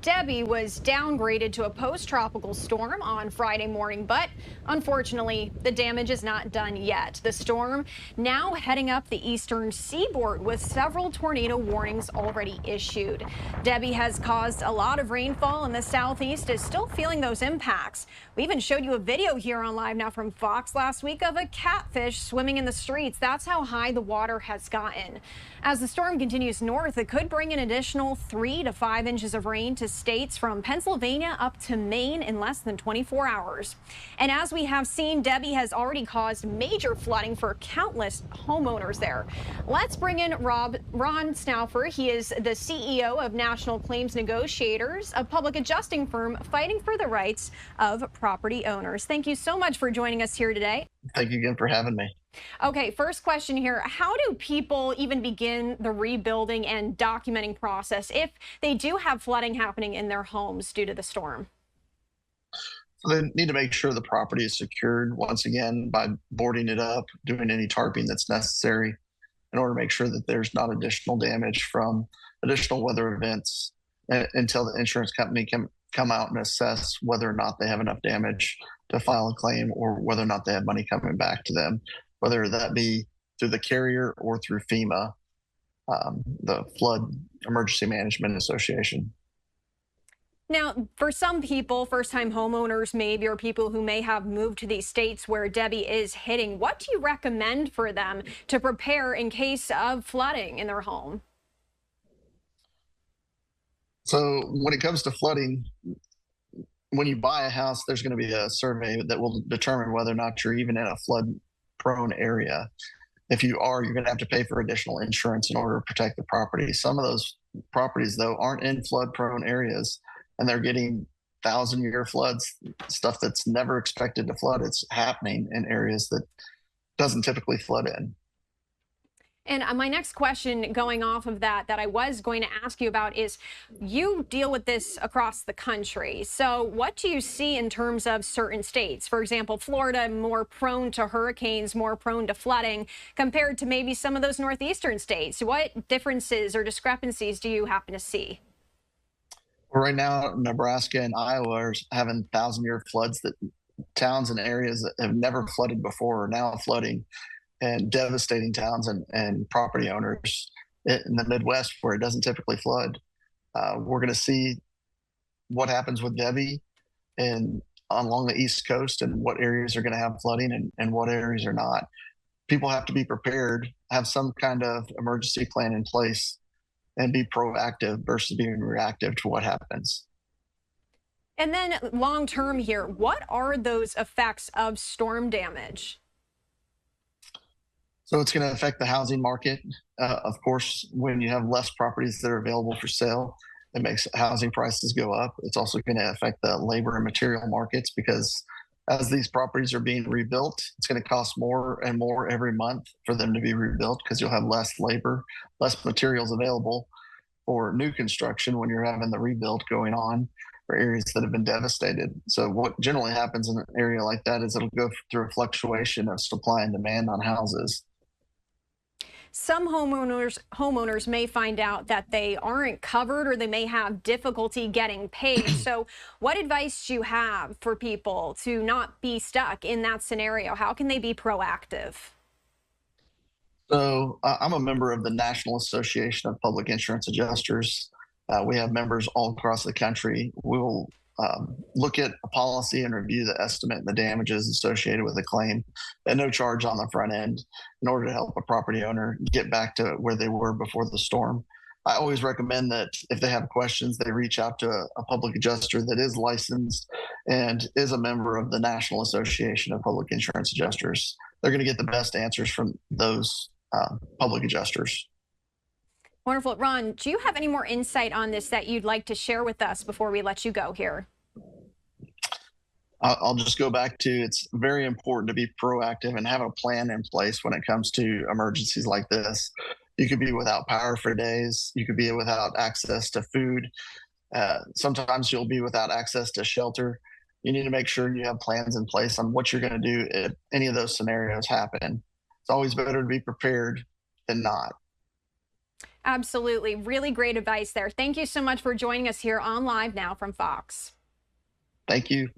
Debbie was downgraded to a post-tropical storm on Friday morning, but unfortunately, the damage is not done yet. The storm now heading up the eastern seaboard with several tornado warnings already issued. Debbie has caused a lot of rainfall, and the southeast is still feeling those impacts. We even showed you a video here on Live Now from Fox last week of a catfish swimming in the streets. That's how high the water has gotten. As the storm continues north, it could bring an additional 3 to 5 inches of rain to states from Pennsylvania up to Maine in less than 24 hours. And as we have seen, Debbie has already caused major flooding for countless homeowners there. Let's bring in Ron Snauffer. He is the CEO of National Claims Negotiators, a public adjusting firm fighting for the rights of property owners. Thank you so much for joining us here today. Thank you again for having me. Okay, first question here. How do people even begin the rebuilding and documenting process if they do have flooding happening in their homes due to the storm? So they need to make sure the property is secured once again by boarding it up, doing any tarping that's necessary in order to make sure that there's not additional damage from additional weather events until the insurance company can come out and assess whether or not they have enough damage to file a claim or whether or not they have money coming back to them, whether that be through the carrier or through FEMA, the Flood Emergency Management Association. Now, for some people, first-time homeowners maybe, or people who may have moved to these states where Debbie is hitting, what do you recommend for them to prepare in case of flooding in their home? So when it comes to flooding, when you buy a house, there's going to be a survey that will determine whether or not you're even in a flood-prone area. If you are, you're going to have to pay for additional insurance in order to protect the property. Some of those properties, though, aren't in flood-prone areas, and they're getting thousand-year floods, stuff that's never expected to flood. It's happening in areas that doesn't typically flood in. And my next question going off of that I was going to ask you about is, you deal with this across the country. So what do you see in terms of certain states? For example, Florida, more prone to hurricanes, more prone to flooding compared to maybe some of those northeastern states. What differences or discrepancies do you happen to see? Well, right now, Nebraska and Iowa are having thousand-year floods that towns and areas that have never flooded before are now flooding and devastating towns and property owners in the Midwest where it doesn't typically flood. We're going to see what happens with Debbie and along the East Coast and what areas are going to have flooding and what areas are not. People have to be prepared, have some kind of emergency plan in place, and be proactive versus being reactive to what happens. And then long term here, what are those effects of storm damage? So it's going to affect the housing market. Of course, when you have less properties that are available for sale, it makes housing prices go up. It's also going to affect the labor and material markets because as these properties are being rebuilt, it's going to cost more and more every month for them to be rebuilt because you'll have less labor, less materials available for new construction when you're having the rebuild going on for areas that have been devastated. So what generally happens in an area like that is it'll go through a fluctuation of supply and demand on houses. Some homeowners may find out that they aren't covered or they may have difficulty getting paid. So what advice do you have for people to not be stuck in that scenario? How can they be proactive? So I'm a member of the National Association of Public Insurance Adjusters. We have members all across the country. We'll look at a policy and review the estimate and the damages associated with a claim at no charge on the front end in order to help a property owner get back to where they were before the storm. I always recommend that if they have questions, they reach out to a public adjuster that is licensed and is a member of the National Association of Public Insurance Adjusters. They're going to get the best answers from those public adjusters. Wonderful. Ron, do you have any more insight on this that you'd like to share with us before we let you go here? I'll just go back to it's very important to be proactive and have a plan in place when it comes to emergencies like this. You could be without power for days. You could be without access to food. Sometimes you'll be without access to shelter. You need to make sure you have plans in place on what you're going to do if any of those scenarios happen. It's always better to be prepared than not. Absolutely. Really great advice there. Thank you so much for joining us here on Live Now from Fox. Thank you.